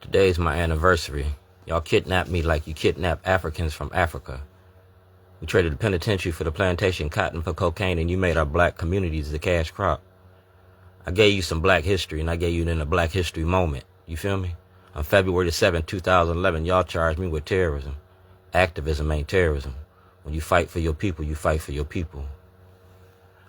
Today's my anniversary. Y'all kidnapped me like you kidnap Africans from Africa. We traded the penitentiary for the plantation, cotton for cocaine, and you made our black communities the cash crop. I gave you some black history, and I gave you it in a black history moment. You feel me? On February the 7th, 2011, y'all charged me with terrorism. Activism ain't terrorism. When you fight for your people, you fight for your people.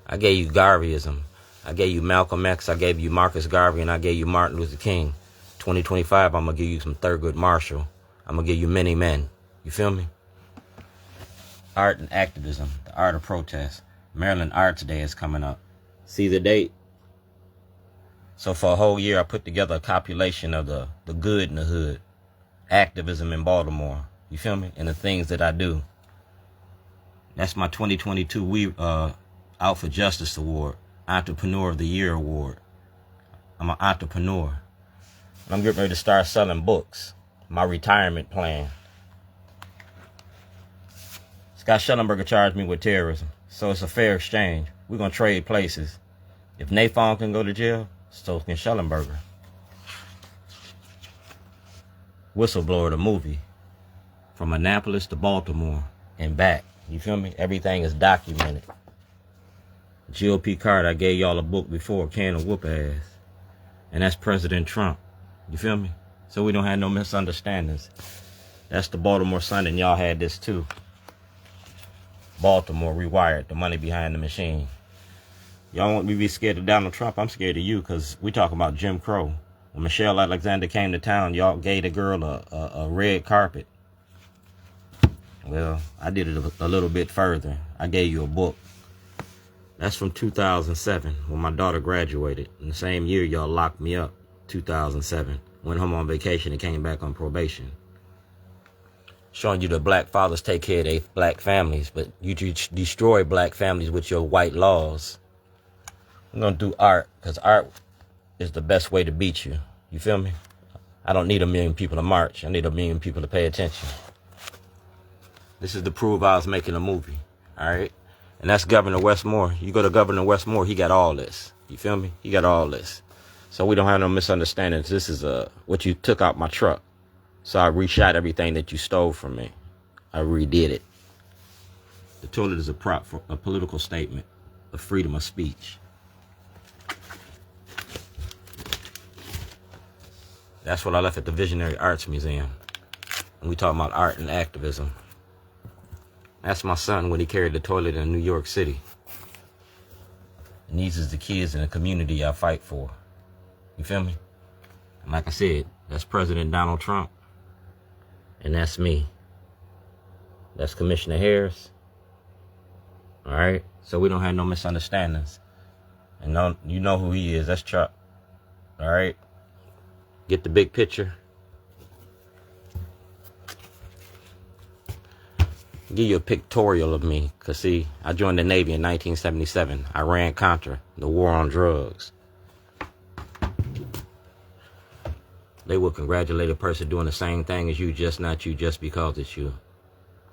I gave you Garveyism. I gave you Malcolm X. I gave you Marcus Garvey, and I gave you Martin Luther King. 2025, I'm going to give you some Thurgood Marshall. I'm going to give you many men. You feel me? Art and activism, the art of protest. Maryland Arts Day is coming up. See the date? So for a whole year, I put together a compilation of the good in the hood. Activism in Baltimore. You feel me? And the things that I do. That's my 2022 Out for Justice Award. Entrepreneur of the Year Award. I'm an entrepreneur. I'm getting ready to start selling books. My retirement plan. Scott Shellenberger charged me with terrorism, so it's a fair exchange. We're going to trade places. If Nathan can go to jail, so can Shellenberger. Whistleblower, the movie. From Annapolis to Baltimore and back. You feel me? Everything is documented. GOP card, I gave y'all a book before, Can of Whoop Ass. And that's President Trump. You feel me? So we don't have no misunderstandings. That's the Baltimore Sun, and y'all had this too. Baltimore Rewired, the money behind the machine. Y'all want me to be scared of Donald Trump? I'm scared of you, because we talking about Jim Crow. When Michelle Alexander came to town, y'all gave the girl a red carpet. Well, I did it a little bit further. I gave you a book. That's from 2007, when my daughter graduated. In the same year, y'all locked me up, 2007. Went home on vacation and came back on probation. Showing you that black fathers take care of their black families, but you destroy black families with your white laws. I'm going to do art, because art is the best way to beat you. You feel me? I don't need 1 million people to march. I need 1 million people to pay attention. This is to prove I was making a movie, all right? And that's Governor Westmore. You go to Governor Westmore, he got all this. You feel me? He got all this. So we don't have no misunderstandings. This is what you took out my truck. So I reshot everything that you stole from me. I redid it. The toilet is a prop for a political statement of freedom of speech. That's what I left at the Visionary Arts Museum. And we talking about art and activism. That's my son when he carried the toilet in New York City. And these is the kids in the community I fight for. You feel me? And like I said, that's President Donald Trump. And that's me. That's Commissioner Harris. All right? So we don't have no misunderstandings. And you know who he is. That's Chuck. All right? Get the big picture. Give you a pictorial of me. Because, see, I joined the Navy in 1977. I ran Contra, the war on drugs. They will congratulate a person doing the same thing as you, just not you, just because it's you.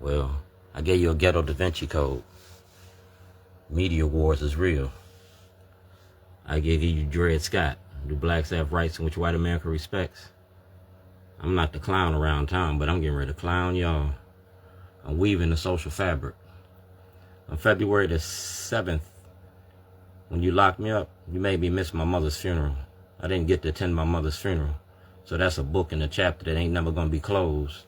Well, I gave you a ghetto Da Vinci Code. Media wars is real. I gave you Dred Scott. Do blacks have rights in which white America respects? I'm not the clown around town, but I'm getting ready to clown y'all. I'm weaving the social fabric. On February the 7th, when you locked me up, you made me miss my mother's funeral. I didn't get to attend my mother's funeral. So that's a book in a chapter that ain't never going to be closed.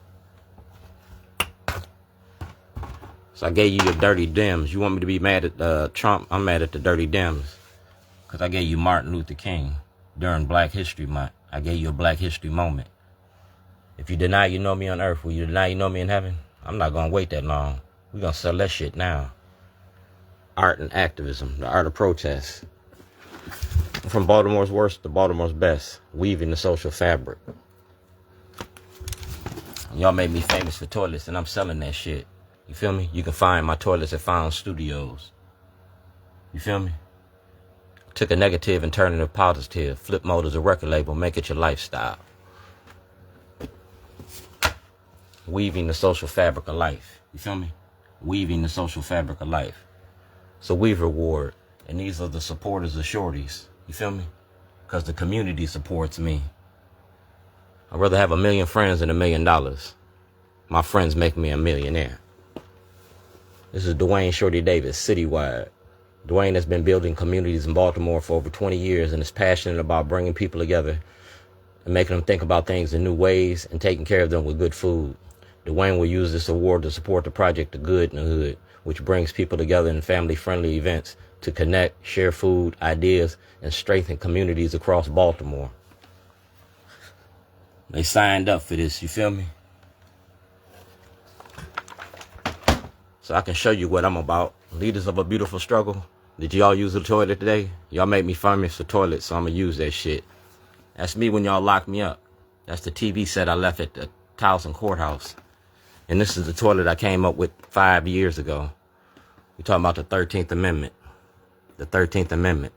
So I gave you your dirty Dems. You want me to be mad at Trump? I'm mad at the dirty Dems. Because I gave you Martin Luther King during Black History Month. I gave you a Black History moment. If you deny you know me on earth, will you deny you know me in heaven? I'm not going to wait that long. We're going to sell that shit now. Art and activism, the art of protest. From Baltimore's worst to Baltimore's best, weaving the social fabric. Y'all made me famous for toilets, and I'm selling that shit. You feel me? You can find my toilets at Found Studios. You feel me? Took a negative and turned it into positive. Flip Mode is a record label. Make it your lifestyle. Weaving the social fabric of life. You feel me? Weaving the social fabric of life. It's a Weaver Award, and these are the supporters of Shorties. You feel me? Because the community supports me. I'd rather have 1 million friends than $1 million. My friends make me a millionaire. This is Dwayne Shorty Davis, Citywide. Dwayne has been building communities in Baltimore for over 20 years and is passionate about bringing people together and making them think about things in new ways and taking care of them with good food. Dwayne will use this award to support the project The Good in the Hood, which brings people together in family-friendly events to connect, share food, ideas, and strengthen communities across Baltimore. They signed up for this, you feel me? So I can show you what I'm about. Leaders of a beautiful struggle. Did y'all use the toilet today? Y'all made me furnish the toilet, so I'm going to use that shit. That's me when y'all locked me up. That's the TV set I left at the Towson Courthouse. And this is the toilet I came up with 5 years ago. We're talking about the 13th Amendment. The 13th Amendment.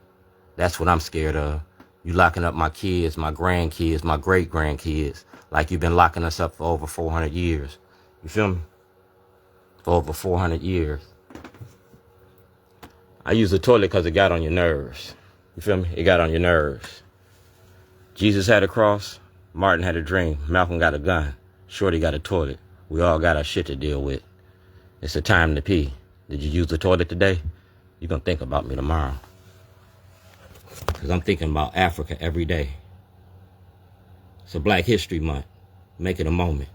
That's what I'm scared of. You locking up my kids, my grandkids, my great-grandkids, like you've been locking us up for over 400 years. You feel me? For over 400 years. I use the toilet because it got on your nerves. You feel me? It got on your nerves. Jesus had a cross. Martin had a dream. Malcolm got a gun. Shorty got a toilet. We all got our shit to deal with. It's a time to pee. Did you use the toilet today? You're going to think about me tomorrow. Because I'm thinking about Africa every day. It's a Black History Month. Make it a moment.